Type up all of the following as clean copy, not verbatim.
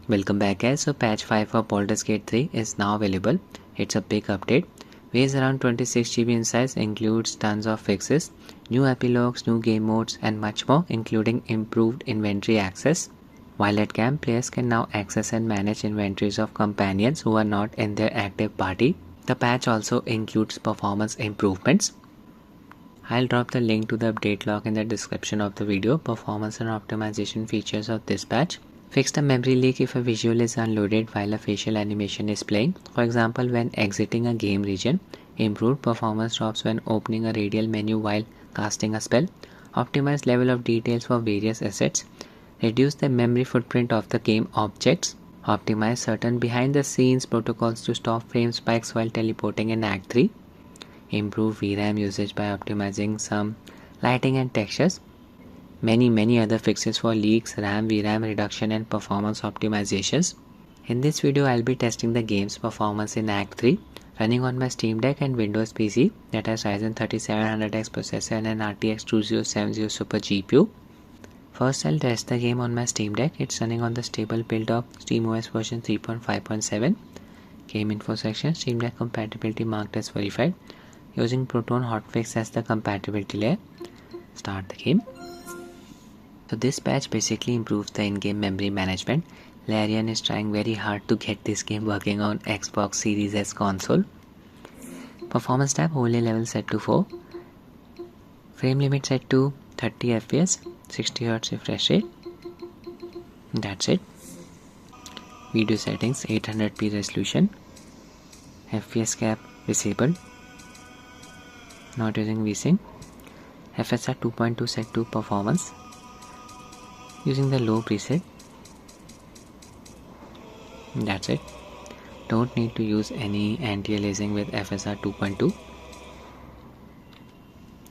Welcome back guys. So patch 5 for Baldur's Gate 3 is now available. It's a big update. Weighs around 26 GB in size, includes tons of fixes, new epilogues, new game modes and much more, including improved inventory access. While at camp, players can now access and manage inventories of companions who are not in their active party. The patch also includes performance improvements. I'll drop the link to the update log in the description of the video. Performance and optimization features of this patch. Fix the memory leak if a visual is unloaded while a facial animation is playing. For example, when exiting a game region. Improved performance drops when opening a radial menu while casting a spell. Optimize level of details for various assets. Reduce the memory footprint of the game objects. Optimize certain behind the scenes protocols to stop frame spikes while teleporting in Act 3. Improve VRAM usage by optimizing some lighting and textures. Many other fixes for leaks, RAM, VRAM reduction and performance optimizations. In this video, I'll be testing the game's performance in Act 3, running on my Steam Deck and Windows PC that has Ryzen 3700x processor and an RTX 2070 Super GPU. First, I'll test the game on my Steam Deck. It's running on the stable build of SteamOS version 3.5.7. Game info section, Steam Deck compatibility marked as verified. Using Proton hotfix as the compatibility layer. Start the game. So this patch basically improves the in-game memory management. Larian is trying very hard to get this game working on Xbox Series S console. Performance tab, overlay level set to 4. Frame limit set to 30 FPS, 60Hz refresh rate. That's it. Video settings, 800p resolution. FPS cap disabled. Not using VSync. FSR 2.2 set to performance. Using the low preset. That's it. Don't need to use any anti-aliasing with FSR 2.2.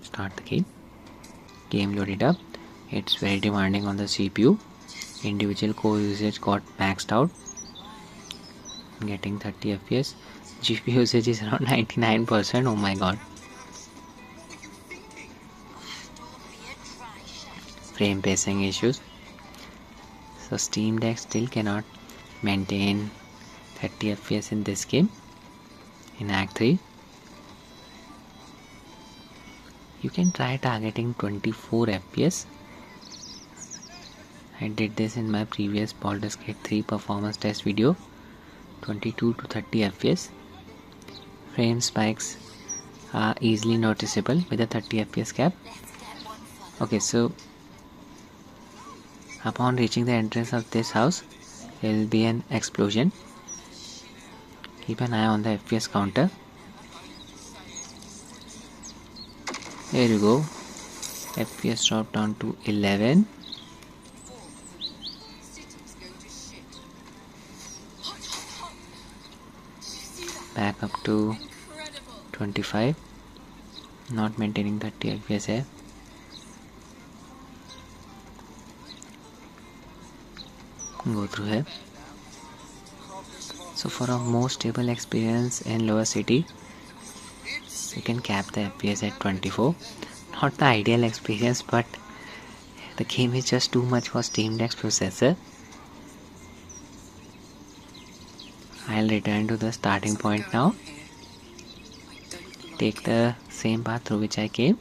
Start the game. Game loaded up. It's very demanding on the CPU. Individual core usage got maxed out. Getting 30 FPS. GPU usage is around 99%. Oh my god. Frame pacing issues. So Steam Deck still cannot maintain 30 FPS in this game. In Act 3 you can try targeting 24 FPS. I did this in my previous Baldur's Gate 3 performance test video. 22 to 30 FPS. Frame spikes are easily noticeable with a 30 FPS cap. Okay, so upon reaching the entrance of this house, there will be an explosion. Keep an eye on the FPS counter. There you go. FPS dropped down to 11. Back up to 25. Not maintaining 30 FPS here. Go through here. So for a more stable experience in lower city, you can cap the FPS at 24. Not the ideal experience, but the game is just too much for Steam Deck's processor. I'll return to the starting point now. Take the same path through which I came.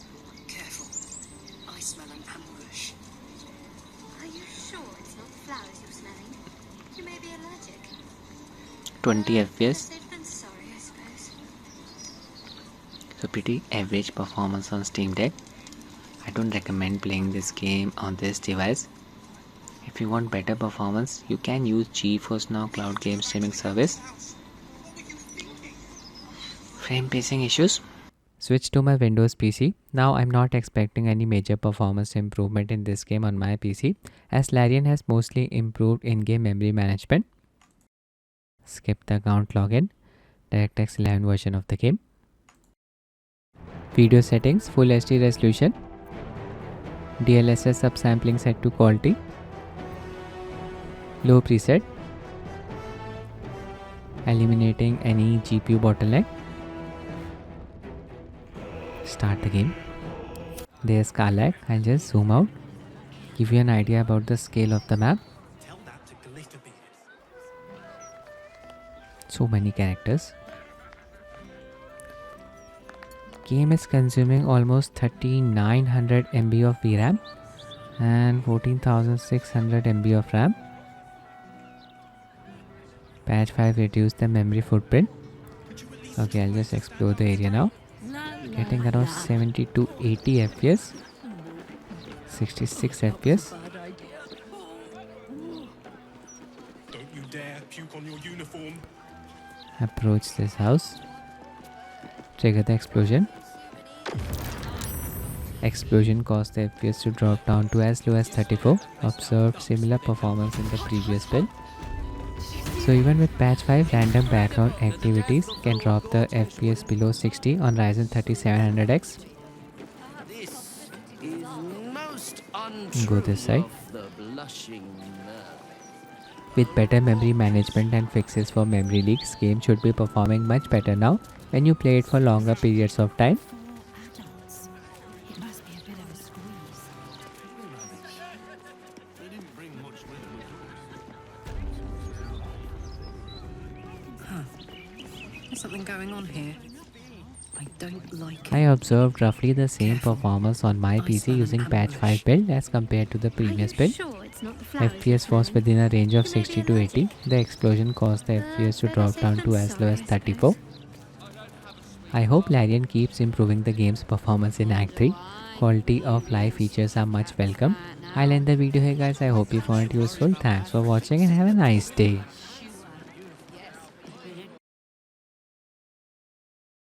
20 FPS. So pretty average performance on Steam Deck. I don't recommend playing this game on this device. If you want better performance, you can use GeForce Now cloud game streaming service. Frame pacing issues. Switch to my Windows PC. Now I'm not expecting any major performance improvement in this game on my PC, as Larian has mostly improved in-game memory management. Skip the account login. DirectX 11 version of the game. Video settings, full HD resolution. DLSS subsampling set to quality. Low preset. Eliminating any GPU bottleneck. Start the game. There's Karlak. I'll just zoom out, give you an idea about the scale of the map. So many characters. Game is consuming almost 3900 MB of VRAM and 14600 MB of RAM. Patch 5 reduced the memory footprint. Okay, I'll just explore the area now. Getting around 70 to 80 FPS, 66 FPS. Don't you dare puke on your uniform. Approach this house. Trigger the explosion. Explosion caused the FPS to drop down to as low as 34. Observed similar performance in the previous build. So even with patch 5, random background activities can drop the FPS below 60 on Ryzen 3700x. This is most Go this side. of the blushing nerve. With better memory management and fixes for memory leaks, game should be performing much better now when you play it for longer periods of time. Adults. It must be a bit of a squeeze. There's something going on here. I don't like I it. observed roughly the same performance on my PC using patch 5 build as compared to the previous build. Sure, it's not the flowers FPS was within a range of 60 to 80. The explosion caused the FPS to drop down to as low as 34. I hope Larian keeps improving the game's performance in Act 3. Quality of life features are much welcome. I'll end the video here guys. I hope you found it useful. Thanks for watching and have a nice day.